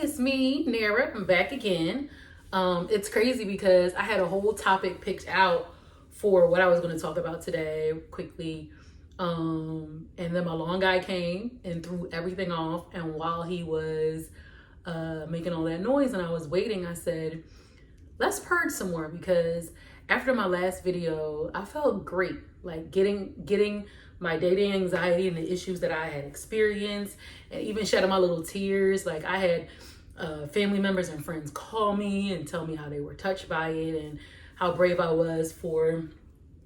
It's me, Nara. I'm back again. It's crazy because I had a whole topic picked out for what I was going to talk about today quickly. And then my long guy came and threw everything off. And while he was making all that noise and I was waiting, I said, let's purge some more because after my last video, I felt great. Like getting my dating anxiety and the issues that I had experienced, and even shedding my little tears. Like I had family members and friends call me and tell me how they were touched by it and how brave I was for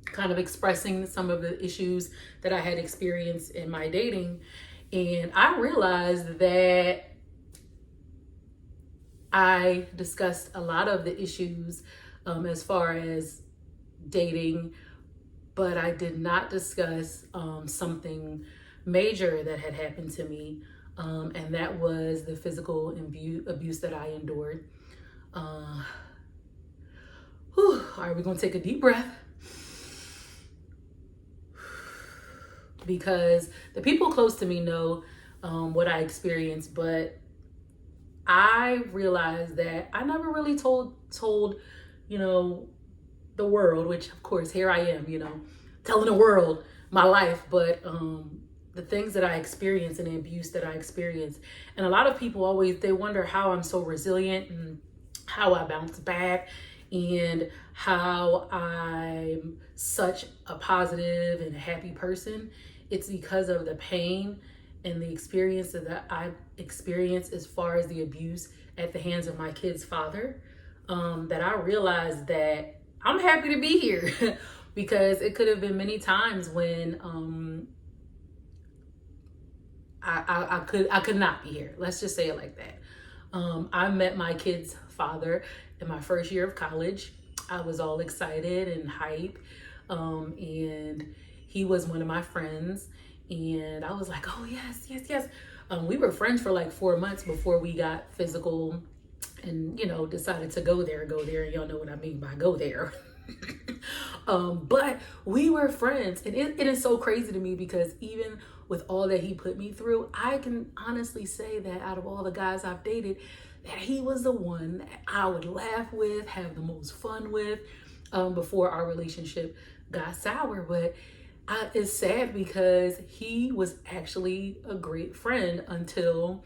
kind of expressing some of the issues that I had experienced in my dating. And I realized that I discussed a lot of the issues as far as dating, but I did not discuss something major that had happened to me, and that was the physical abuse that I endured. All right, we're gonna take a deep breath because the people close to me know what I experienced, but I realized that I never really told the world, which of course here I am, telling the world my life, but the things that I experienced and the abuse that I experienced. And a lot of people always, they wonder how I'm so resilient and how I bounce back and how I'm such a positive and happy person. It's because of the pain and the experience that I've experienced as far as the abuse at the hands of my kid's father, that I realized that I'm happy to be here because it could have been many times when I could not be here. Let's just say it like that. I met my kid's father in my first year of college. I was all excited and hype, and he was one of my friends. And I was like, oh, yes, yes, yes. We were friends for like 4 months before we got physical and, decided to go there. And y'all know what I mean by go there. But we were friends. And it is so crazy to me because even with all that he put me through, I can honestly say that out of all the guys I've dated, that he was the one that I would laugh with, have the most fun with, before our relationship got sour. But it's sad because he was actually a great friend until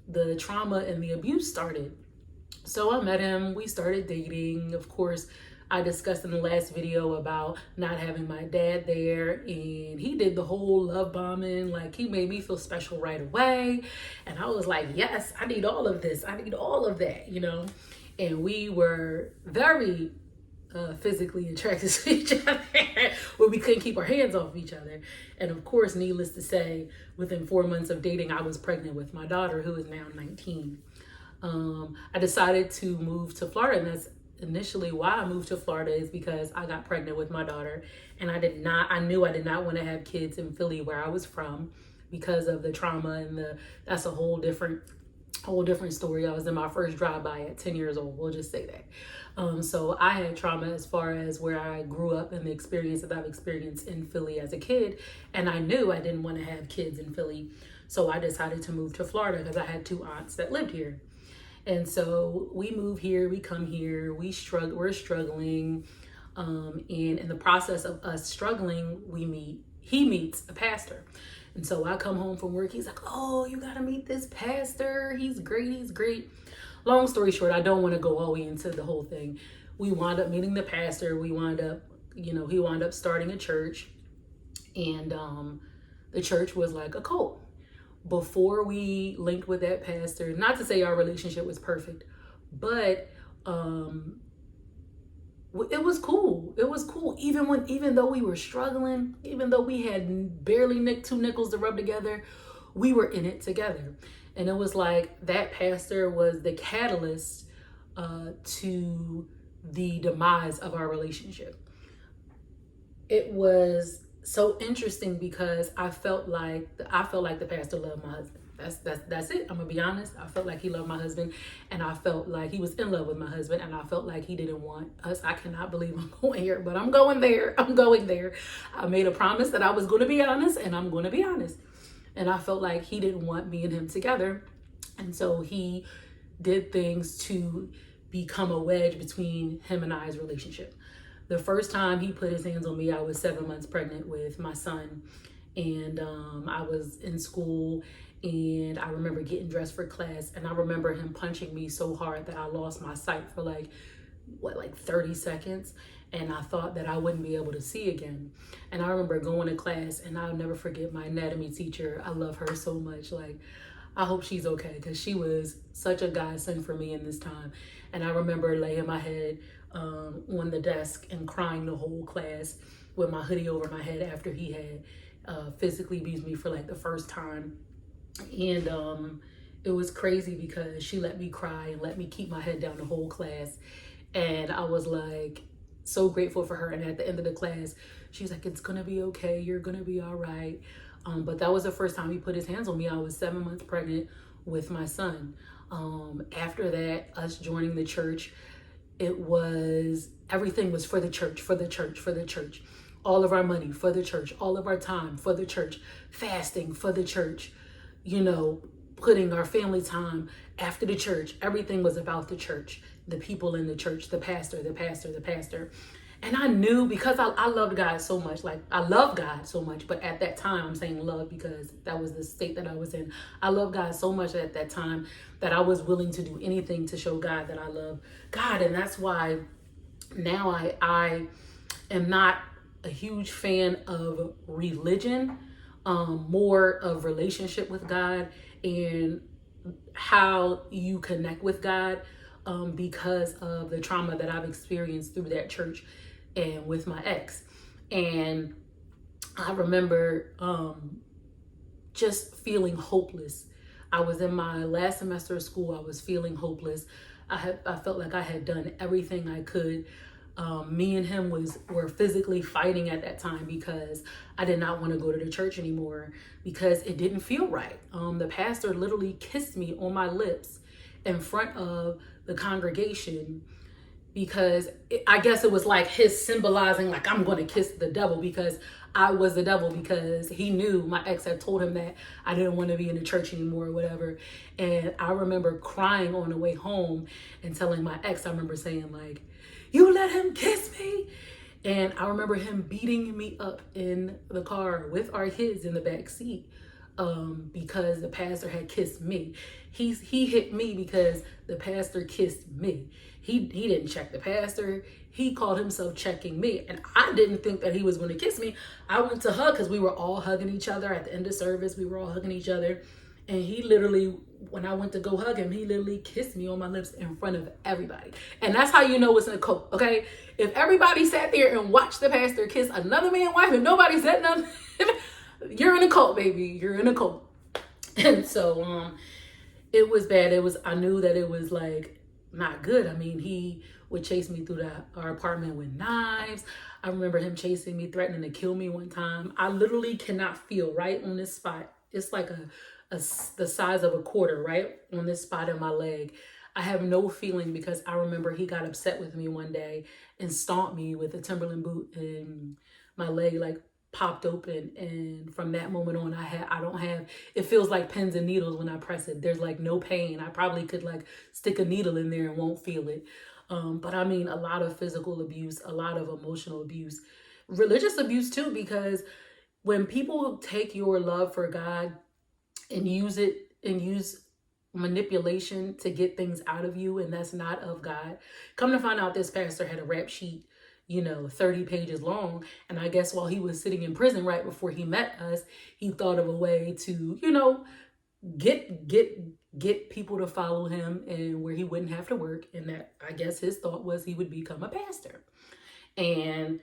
the trauma and the abuse started. So I met him, we started dating. Of course, I discussed in the last video about not having my dad there, and he did the whole love bombing. Like, he made me feel special right away. And I was like, yes, I need all of this. I need all of that, And we were very physically attracted to each other where we couldn't keep our hands off each other. And of course, needless to say, within 4 months of dating, I was pregnant with my daughter, who is now 19. I decided to move to Florida, and that's initially why I moved to Florida, is because I got pregnant with my daughter, and I knew I did not want to have kids in Philly where I was from because of the trauma and that's a whole different story. I was in my first drive-by at 10 years old. We'll just say that. So I had trauma as far as where I grew up and the experience that I've experienced in Philly as a kid. And I knew I didn't want to have kids in Philly. So I decided to move to Florida because I had 2 aunts that lived here. And so we move here, we come here, we're struggling. And in the process of us struggling, he meets a pastor. And so I come home from work, he's like, oh, you gotta meet this pastor. He's great. Long story short, I don't want to go all the way into the whole thing. We wound up meeting the pastor. We wound up, he wound up starting a church. And the church was like a cult. Before we linked with that pastor, not to say our relationship was perfect, but it was cool. It was cool. Even though we were struggling, even though we had barely 2 nickels to rub together, we were in it together. And it was like that pastor was the catalyst to the demise of our relationship. It was so interesting because I felt like the pastor loved my husband. That's it. I'm gonna be honest. I felt like he loved my husband, and I felt like he was in love with my husband, and I felt like he didn't want us. I cannot believe I'm going here, but I'm going there. I made a promise that I was going to be honest, and I'm going to be honest. And I felt like he didn't want me and him together. And so he did things to become a wedge between him and I's relationship. The first time he put his hands on me, I was 7 months pregnant with my son. And I was in school, and I remember getting dressed for class, and I remember him punching me so hard that I lost my sight for like 30 seconds, and I thought that I wouldn't be able to see again. And I remember going to class, and I'll never forget my anatomy teacher. I love her so much. Like, I hope she's okay, because she was such a godsend for me in this time. And I remember laying my head on the desk and crying the whole class with my hoodie over my head after he had physically abused me for like the first time. And it was crazy because she let me cry and let me keep my head down the whole class. And I was like so grateful for her. And at the end of the class, she was like, "It's gonna be okay, you're gonna be all right." But that was the first time he put his hands on me. I was 7 months pregnant with my son. After that, us joining the church, everything was for the church, for the church, for the church. All of our money for the church, all of our time for the church, fasting for the church, putting our family time after the church. Everything was about the church, the people in the church, the pastor, the pastor, the pastor. And I knew, because I loved God so much, like I love God so much, but at that time, I'm saying love because that was the state that I was in. I love God so much at that time that I was willing to do anything to show God that I love God. And that's why now I am not a huge fan of religion, more of relationship with God and how you connect with God, because of the trauma that I've experienced through that church and with my ex. And I remember just feeling hopeless. I was in my last semester of school. I was feeling hopeless. I felt like I had done everything I could. Me and him were physically fighting at that time because I did not want to go to the church anymore because it didn't feel right. The pastor literally kissed me on my lips in front of the congregation because I guess it was like his symbolizing, like, I'm going to kiss the devil because I was the devil, because he knew my ex had told him that I didn't want to be in the church anymore or whatever. And I remember crying on the way home and telling my ex, I remember saying like, "You let him kiss me?" And I remember him beating me up in the car with our kids in the back seat, because the pastor had kissed me. He hit me because the pastor kissed me. He didn't check the pastor. He called himself checking me. And I didn't think that he was going to kiss me. I went to hug because we were all hugging each other at the end of service. We were all hugging each other. And he literally, when I went to go hug him, he literally kissed me on my lips in front of everybody. And that's how you know it's in a cult, okay? If everybody sat there and watched the pastor kiss another man's wife and nobody said nothing, you're in a cult, baby. You're in a cult. And so it was bad. I knew that it was like not good. I mean, he would chase me through our apartment with knives. I remember him chasing me, threatening to kill me one time. I literally cannot feel right on this spot. It's like the size of a quarter, right? On this spot in my leg. I have no feeling because I remember he got upset with me one day and stomped me with a Timberland boot, and my leg like popped open. And from that moment on, it feels like pins and needles when I press it. There's like no pain. I probably could like stick a needle in there and won't feel it. But I mean, a lot of physical abuse, a lot of emotional abuse, religious abuse too, because when people take your love for God and use manipulation to get things out of you, and that's not of God. Come to find out, this pastor had a rap sheet, 30 pages long. And I guess while he was sitting in prison right before he met us, he thought of a way to, get people to follow him and where he wouldn't have to work. And that, I guess his thought was he would become a pastor. And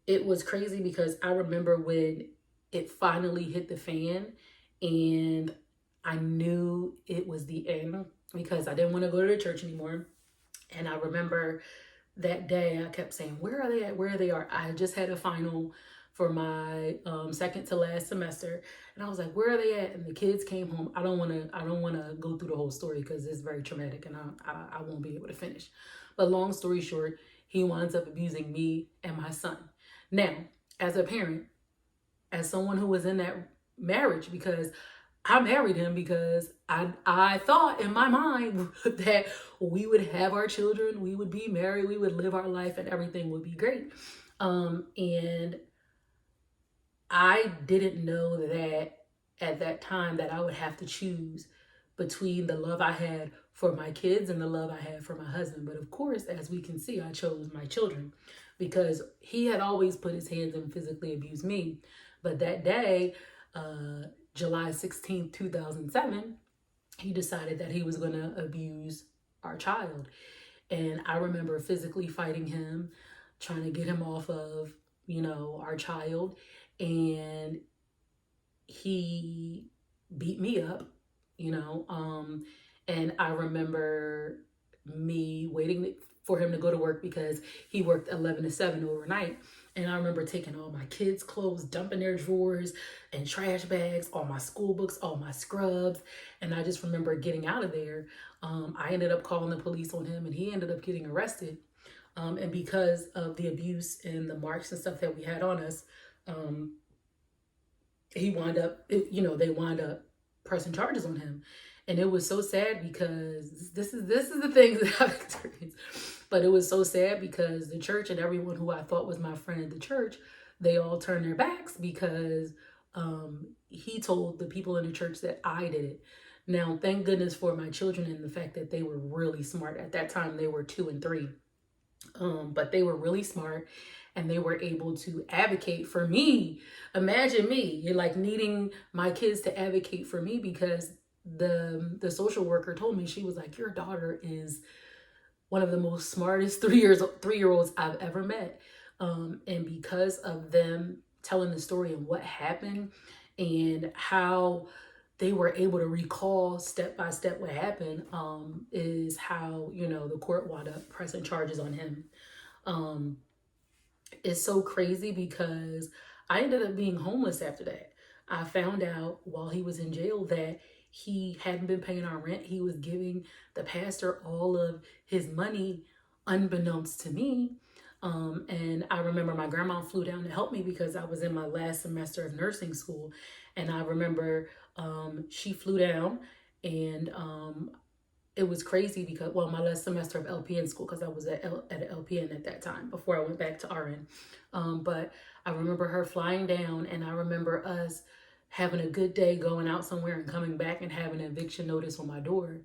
it was crazy because I remember when it finally hit the fan and I knew it was the end because I didn't want to go to the church anymore. And I remember that day I kept saying, "Where are they at? Where they are?" I had just had a final for my second to last semester. And I was like, "Where are they at?" And the kids came home. I don't want to go through the whole story because it's very traumatic and I won't be able to finish. But long story short, he winds up abusing me and my son. Now, as a parent, as someone who was in that marriage, because I married him because I thought in my mind that we would have our children, we would be married, we would live our life, and everything would be great. And I didn't know that at that time that I would have to choose between the love I had for my kids and the love I had for my husband. But of course, as we can see, I chose my children because he had always put his hands and physically abused me. But that day, July 16th, 2007, he decided that he was going to abuse our child. And I remember physically fighting him, trying to get him off of, our child. And he beat me up, you know. And I remember me waiting for him to go to work because he worked 11 to 7 overnight. And I remember taking all my kids' clothes, dumping their drawers and trash bags, all my school books, all my scrubs. And I just remember getting out of there. I ended up calling the police on him and he ended up getting arrested. And because of the abuse and the marks and stuff that we had on us, he wound up, they wound up pressing charges on him. And it was so sad because this is the things that I've experienced. But it was so sad because the church and everyone who I thought was my friend at the church, they all turned their backs because he told the people in the church that I did it. Now, thank goodness for my children and the fact that they were really smart. At that time, they were 2 and 3. But they were really smart and they were able to advocate for me. Imagine me, you're like needing my kids to advocate for me because the social worker told me, she was like, your daughter is one of the most smartest 3-year-olds I've ever met. And because of them telling the story and what happened and how they were able to recall step by step what happened, is how, the court wound up pressing charges on him. It's so crazy because I ended up being homeless after that. I found out while he was in jail that he hadn't been paying our rent. He was giving the pastor all of his money unbeknownst to me. And I remember my grandma flew down to help me because I was in my last semester of nursing school. And I remember she flew down and it was crazy because, my last semester of LPN school, because I was at LPN at that time before I went back to RN. But I remember her flying down and I remember us having a good day going out somewhere and coming back and having an eviction notice on my door.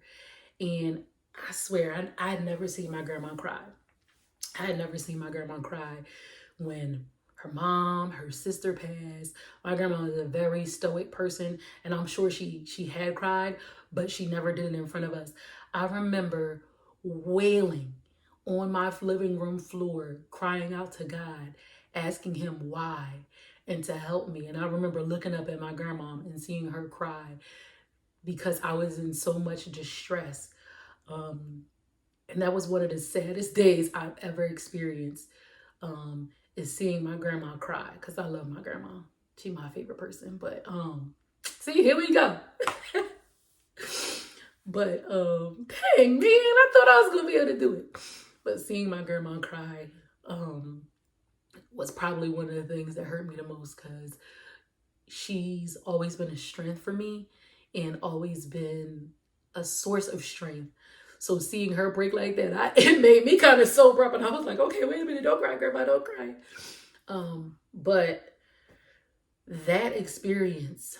And I swear, I had never seen my grandma cry. I had never seen my grandma cry when her mom, her sister passed. My grandma was a very stoic person, and I'm sure she had cried, but she never did it in front of us. I remember wailing on my living room floor, crying out to God, asking him why and to help me. And I remember looking up at my grandma and seeing her cry because I was in so much distress. And that was one of the saddest days I've ever experienced, is seeing my grandma cry because I love my grandma. She's my favorite person. But see, here we go. But dang, man, I thought I was going to be able to do it. But seeing my grandma cry was probably one of the things that hurt me the most because she's always been a strength for me and always been a source of strength. So seeing her break like that, it made me kind of sober up, and I was like, okay, wait a minute, don't cry, grandma, don't cry. But that experience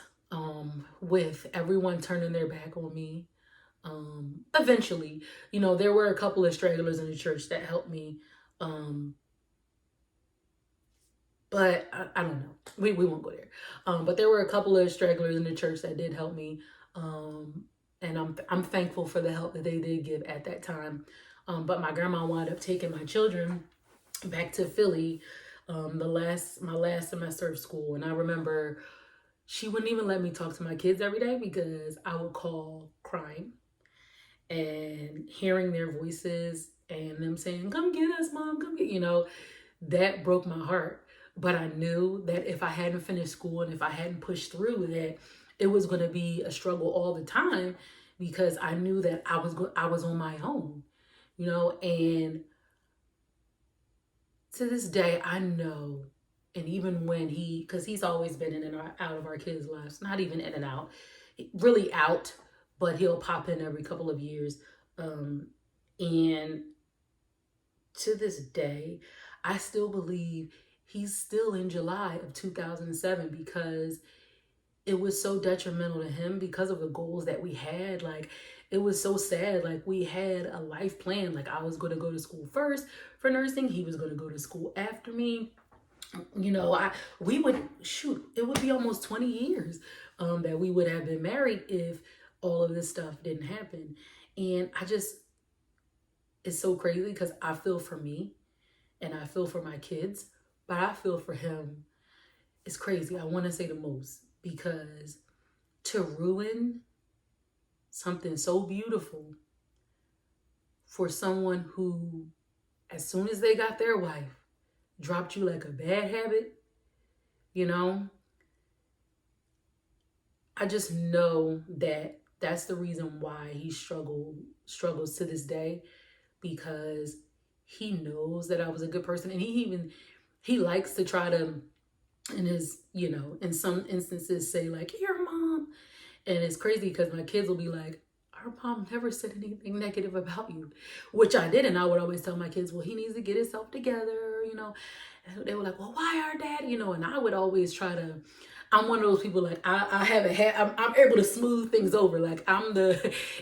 with everyone turning their back on me, eventually, there were a couple of stragglers in the church that helped me. But I don't know. We won't go there. But there were a couple of stragglers in the church that did help me. And I'm thankful for the help that they did give at that time. But my grandma wound up taking my children back to Philly my last semester of school. And I remember she wouldn't even let me talk to my kids every day because I would call crying and hearing their voices and them saying, come get us, mom, come get, that broke my heart. But I knew that if I hadn't finished school and if I hadn't pushed through that, it was going to be a struggle all the time because I knew that I was on my own, and to this day, I know, and even when because he's always been in and out of our kids' lives, not even in and out. really out, but he'll pop in every couple of years. And to this day, I still believe he's still in July of 2007 because it was so detrimental to him because of the goals that we had. Like, it was so sad. Like, we had a life plan. Like, I was going to go to school first for nursing. He was going to go to school after me. You know, we would shoot. It would be almost 20 years that we would have been married if all of this stuff didn't happen. And it's so crazy because I feel for me and I feel for my kids, but I feel for him. It's crazy. I want to say the most because to ruin something so beautiful for someone who, as soon as they got their wife, dropped you like a bad habit, you know, I just know that that's the reason why he struggles to this day, because he knows that I was a good person. And he likes to try to, in his, you know, in some instances say like, your mom. And it's crazy because my kids will be like, our mom never said anything negative about you, which I did. And I would always tell my kids, well, he needs to get himself together, you know. And they were like, well, why our dad, you know. And I would always try to, I'm one of those people, like, I haven't had, I'm able to smooth things over. Like,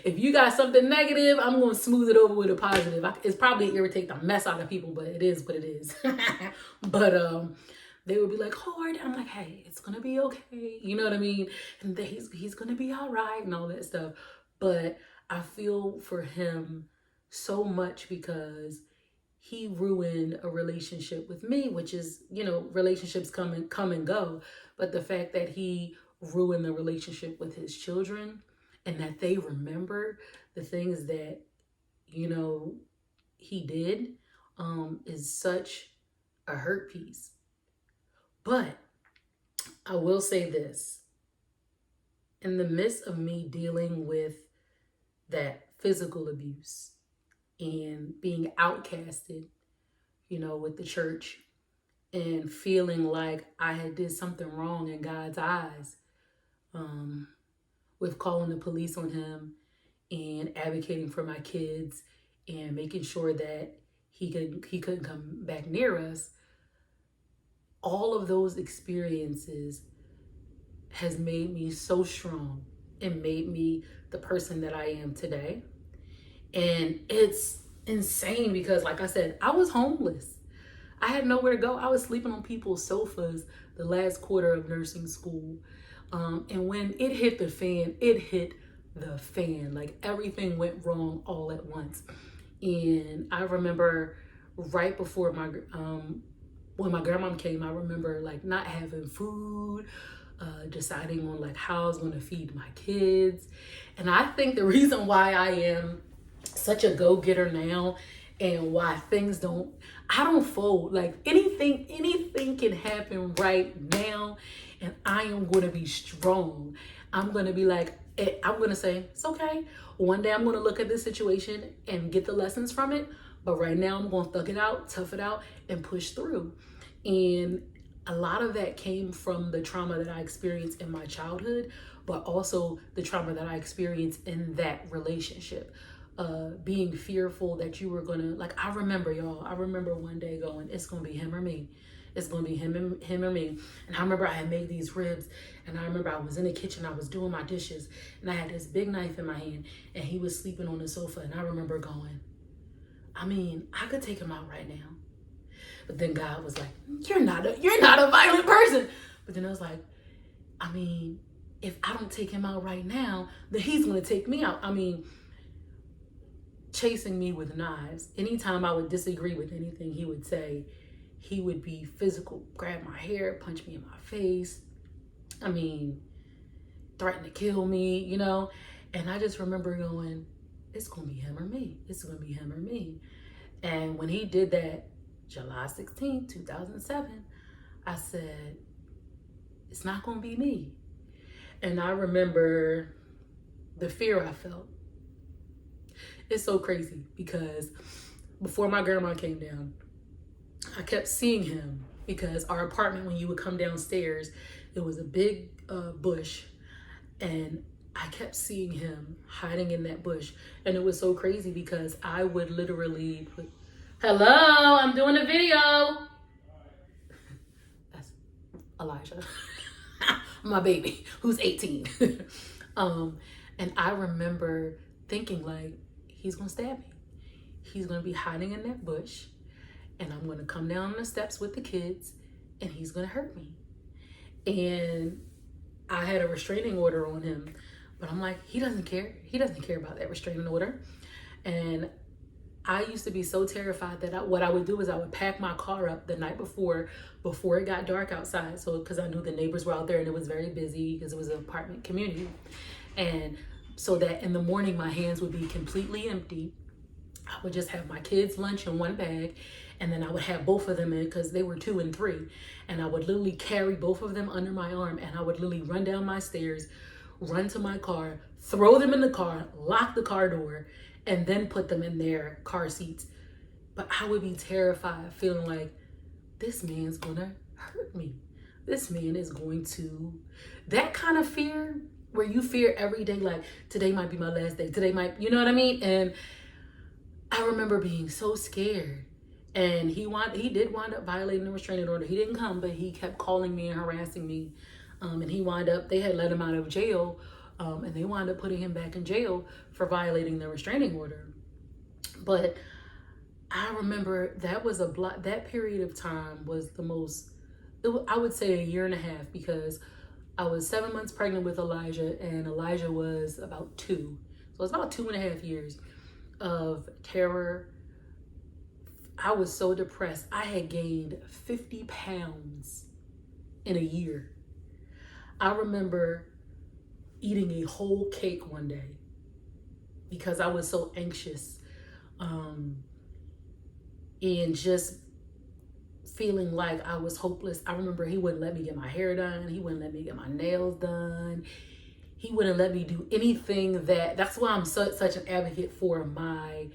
if you got something negative, I'm going to smooth it over with a positive. It's probably irritate the mess out of people, but it is what it is. But they would be like, oh, I'm like, hey, it's going to be okay. You know what I mean? And he's going to be all right and all that stuff. But I feel for him so much because he ruined a relationship with me, which is, you know, relationships come and go. But the fact that he ruined the relationship with his children and that they remember the things that, you know, he did is such a hurt piece. But I will say this. In the midst of me dealing with that physical abuse and being outcasted, you know, with the church and feeling like I had did something wrong in God's eyes, with calling the police on him and advocating for my kids and making sure that he couldn't come back near us. All of those experiences has made me so strong and made me the person that I am today. And it's insane because, like I said, I was homeless. I had nowhere to go. I was sleeping on people's sofas the last quarter of nursing school. And when it hit the fan, it hit the fan. Like, everything went wrong all at once. And I remember right before when my grandma came, I remember like not having food, deciding on like how I was going to feed my kids. And I think the reason why I am such a go-getter now and why I don't fold. Like, anything can happen right now and I am going to be strong. I'm going to be like, I'm going to say, it's okay. One day I'm going to look at this situation and get the lessons from it. But right now I'm going to thug it out, tough it out, and push through. And a lot of that came from the trauma that I experienced in my childhood, but also the trauma that I experienced in that relationship. Being fearful that you were gonna, like, I remember one day going, it's gonna be him or me. It's gonna be him or me. And I remember I had made these ribs, and I remember I was in the kitchen, I was doing my dishes, and I had this big knife in my hand, and he was sleeping on the sofa, and I remember going, I mean, I could take him out right now. But then God was like, you're not a violent person. But then I was like, I mean, if I don't take him out right now, then he's gonna take me out. I mean, chasing me with knives. Anytime I would disagree with anything he would say, he would be physical, grab my hair, punch me in my face. I mean, threaten to kill me, you know? And I just remember going, it's gonna be him or me. It's gonna be him or me. And when he did that, July 16, 2007, I said, it's not gonna be me. And I remember the fear I felt. It's so crazy because before my grandma came down, I kept seeing him because our apartment, when you would come downstairs, it was a big bush, and I kept seeing him hiding in that bush. And it was so crazy because I would literally put, hello, I'm doing a video. That's Elijah, my baby, who's 18. And I remember thinking like, he's gonna stab me. He's gonna be hiding in that bush and I'm gonna come down the steps with the kids and he's gonna hurt me. And I had a restraining order on him, but I'm like, he doesn't care. He doesn't care about that restraining order. And I used to be so terrified that what I would do is I would pack my car up the night before it got dark outside. So, because I knew the neighbors were out there and it was very busy because it was an apartment community. And so that in the morning, my hands would be completely empty. I would just have my kids' lunch in one bag, and then I would have both of them in because they were 2 and 3. And I would literally carry both of them under my arm, and I would literally run down my stairs, run to my car, throw them in the car, lock the car door, and then put them in their car seats. But I would be terrified, feeling like, this man's gonna hurt me. This man is going to, that kind of fear where you fear every day, like today might be my last day. Today might, you know what I mean? And I remember being so scared. And he did wind up violating the restraining order. He didn't come, but he kept calling me and harassing me. And he wound up, they had let him out of jail. And they wound up putting him back in jail for violating the restraining order. But I remember that period of time was the most, I would say a year and a half, because I was 7 months pregnant with Elijah and Elijah was about 2. So it's about 2.5 years of terror. I was so depressed. I had gained 50 pounds in a year. I remember eating a whole cake one day because I was so anxious, and just feeling like I was hopeless. I remember he wouldn't let me get my hair done. He wouldn't let me get my nails done. He wouldn't let me do anything that's why I'm such an advocate for my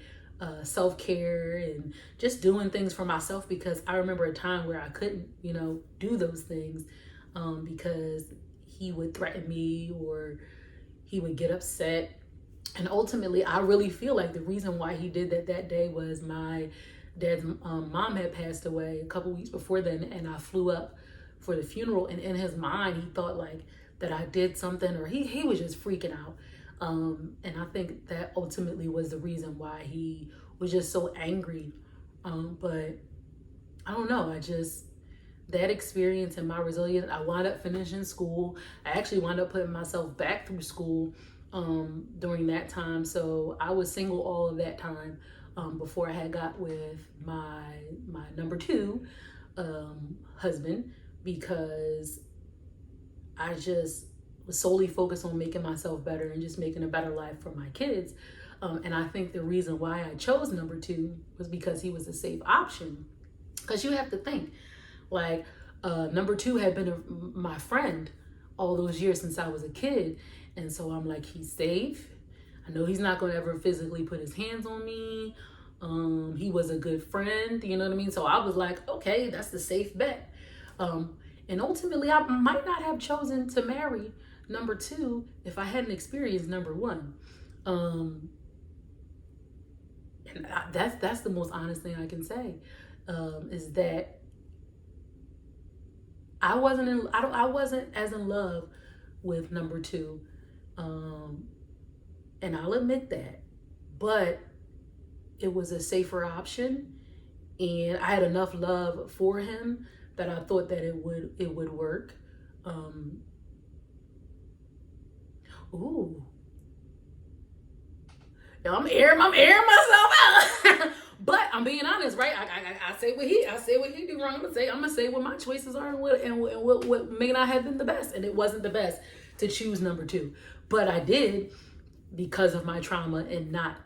self-care and just doing things for myself, because I remember a time where I couldn't, do those things because he would threaten me or he would get upset. And ultimately, I really feel like the reason why he did that day was my dad's mom had passed away a couple weeks before then, and I flew up for the funeral. And in his mind, he thought like that I did something, or he was just freaking out. And I think that ultimately was the reason why he was just so angry. But I don't know, that experience and my resilience, I wound up finishing school. I actually wound up putting myself back through school during that time. So I was single all of that time before I had got with my number 2 husband, because I just was solely focused on making myself better and just making a better life for my kids. And I think the reason why I chose number 2 was because he was a safe option. Because you have to think, like, number 2 had been my friend all those years since I was a kid. And so I'm like, he's safe. I know he's not going to ever physically put his hands on me. He was a good friend, you know what I mean? So I was like, okay, that's the safe bet. And ultimately, I might not have chosen to marry number 2 if I hadn't experienced number 1. And that's the most honest thing I can say, is that I wasn't as in love with number 2, and I'll admit that, but it was a safer option, and I had enough love for him that I thought that it would work. Ooh. I'm airing myself out. But I'm being honest, right? I say what he do wrong. I'm gonna say what my choices are and what may not have been the best. And it wasn't the best to choose number 2. But I did because of my trauma and not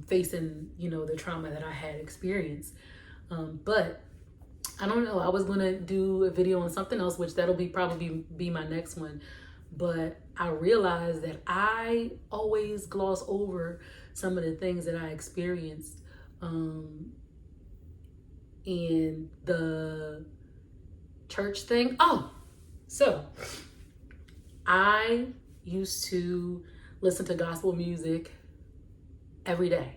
facing, the trauma that I had experienced. But I don't know. I was gonna do a video on something else, which that'll probably be my next one. But I realized that I always gloss over some of the things that I experienced in the church thing. Oh, so I used to listen to gospel music every day.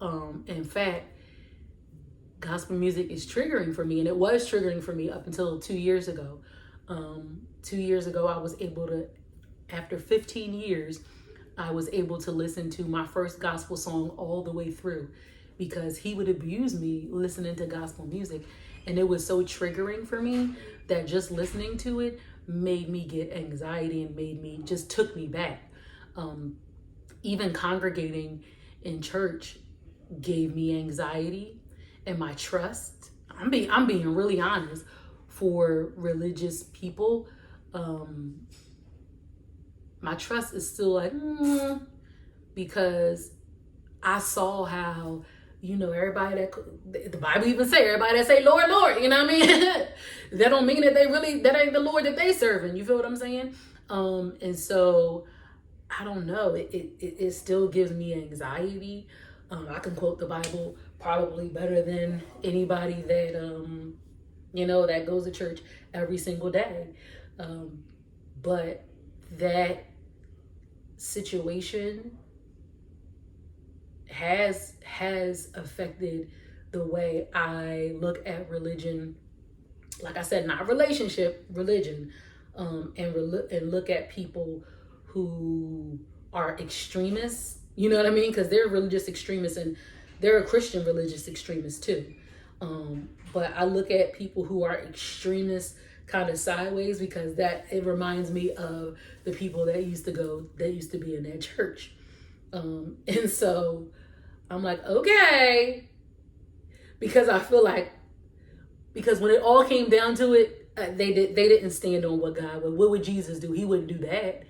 In fact, gospel music is triggering for me, and it was triggering for me up until 2 years ago. 2 years ago, I was able to, after 15 years, I was able to listen to my first gospel song all the way through, because he would abuse me listening to gospel music. And it was so triggering for me that just listening to it made me get anxiety and just took me back. Even congregating in church gave me anxiety, and my trust. I'm being really honest. For religious people, my trust is still like, because I saw how, everybody that, the Bible even say, everybody that say, Lord, Lord, you know what I mean? That don't mean that that ain't the Lord that they serving. You feel what I'm saying? And so, I don't know. It still gives me anxiety. I can quote the Bible probably better than anybody that, that goes to church every single day. But that situation has affected the way I look at religion. Like I said, not relationship, religion, and look at people who are extremists. You know what I mean? Because they're religious extremists, and they're a Christian religious extremist too. But I look at people who are extremists kind of sideways, because it reminds me of the people that used to be in that church. And so I'm like, okay, because I feel like, because when it all came down to it, they didn't stand on what would Jesus do? He wouldn't do that.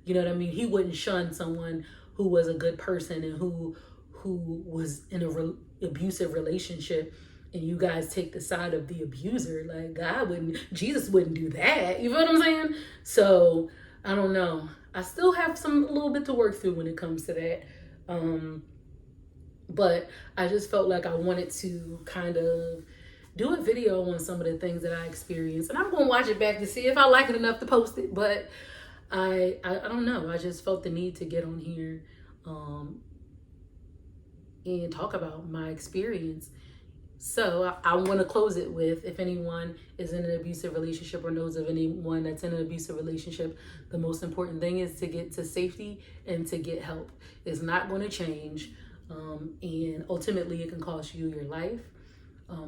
You know what I mean? He wouldn't shun someone who was a good person and who was in a abusive relationship, and you guys take the side of the abuser. Like, Jesus wouldn't do that. You know what I'm saying? So I don't know. I still have a little bit to work through when it comes to that. But I just felt like I wanted to kind of do a video on some of the things that I experienced, and I'm gonna watch it back to see if I like it enough to post it. But I don't know. I just felt the need to get on here and talk about my experience. So I want to close it with, if anyone is in an abusive relationship or knows of anyone that's in an abusive relationship, the most important thing is to get to safety and to get help. It's not going to change. And ultimately it can cost you your life.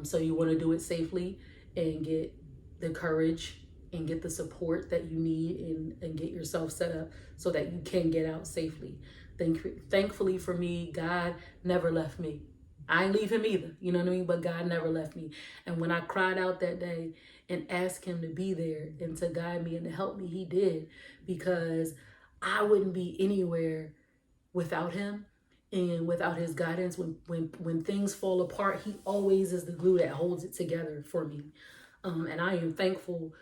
So you want to do it safely and get the courage and get the support that you need, and get yourself set up so that you can get out safely. Thankfully for me, God never left me. I ain't leave him either, you know what I mean? But God never left me. And when I cried out that day and asked him to be there and to guide me and to help me, he did, because I wouldn't be anywhere without him and without his guidance. When things fall apart, he always is the glue that holds it together for me. And I am thankful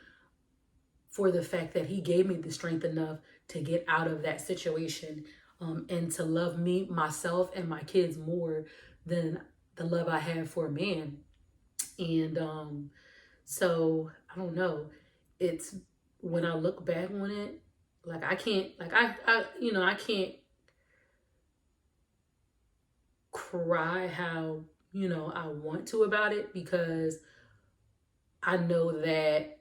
for the fact that he gave me the strength enough to get out of that situation, and to love me, myself, and my kids more than the love I have for a man. And so I don't know. It's, when I look back on it, like I can't cry how, I want to about it, because I know that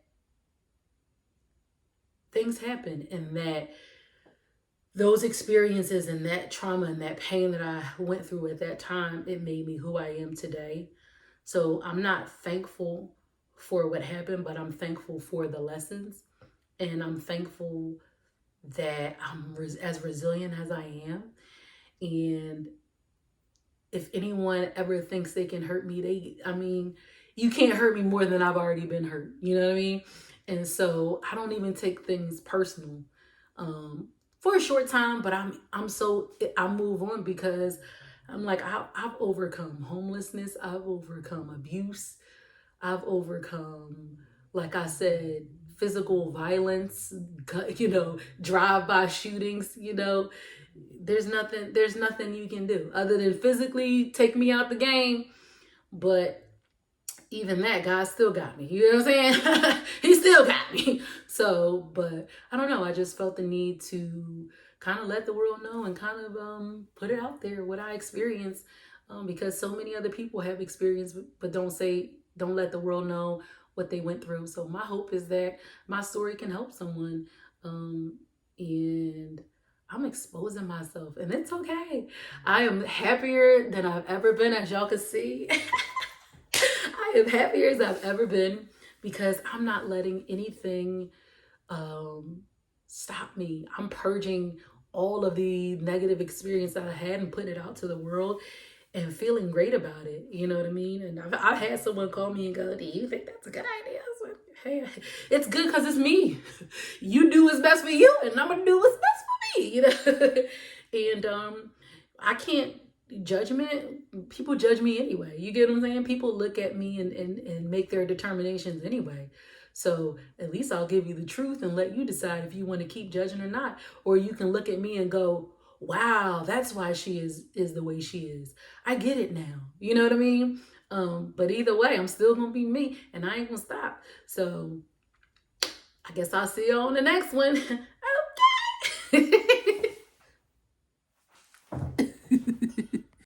things happen, and that those experiences and that trauma and that pain that I went through at that time, it made me who I am today. So I'm not thankful for what happened, but I'm thankful for the lessons. And I'm thankful that I'm as resilient as I am. And if anyone ever thinks they can hurt me, you can't hurt me more than I've already been hurt. You know what I mean? And so I don't even take things personal for a short time, but I move on, because I'm like, I've overcome homelessness. I've overcome abuse. I've overcome, like I said, physical violence, drive-by shootings, there's nothing you can do other than physically take me out the game. But even that, God still got me. You know what I'm saying? He still got me. So, but I don't know. I just felt the need to kind of let the world know and kind of put it out there what I experienced, because so many other people have experienced, but don't let the world know what they went through. So my hope is that my story can help someone, and I'm exposing myself, and it's okay. I am happier than I've ever been, as y'all can see. I am happier as I've ever been because I'm not letting anything stop me. I'm purging all of the negative experience that I had and putting it out to the world and feeling great about it. You know what I mean? And I've had someone call me and go, "Do you think that's a good idea?" I said, "Hey, it's good because it's me. You do what's best for you, and I'm gonna do what's best for me." You know, and I can't judgment. People judge me anyway. You get what I'm saying? People look at me and make their determinations anyway. So at least I'll give you the truth and let you decide if you want to keep judging or not. Or you can look at me and go, "Wow, that's why she is the way she is. I get it now." You know what I mean? But either way, I'm still gonna be me, and I ain't gonna stop. So I guess I'll see you on the next one.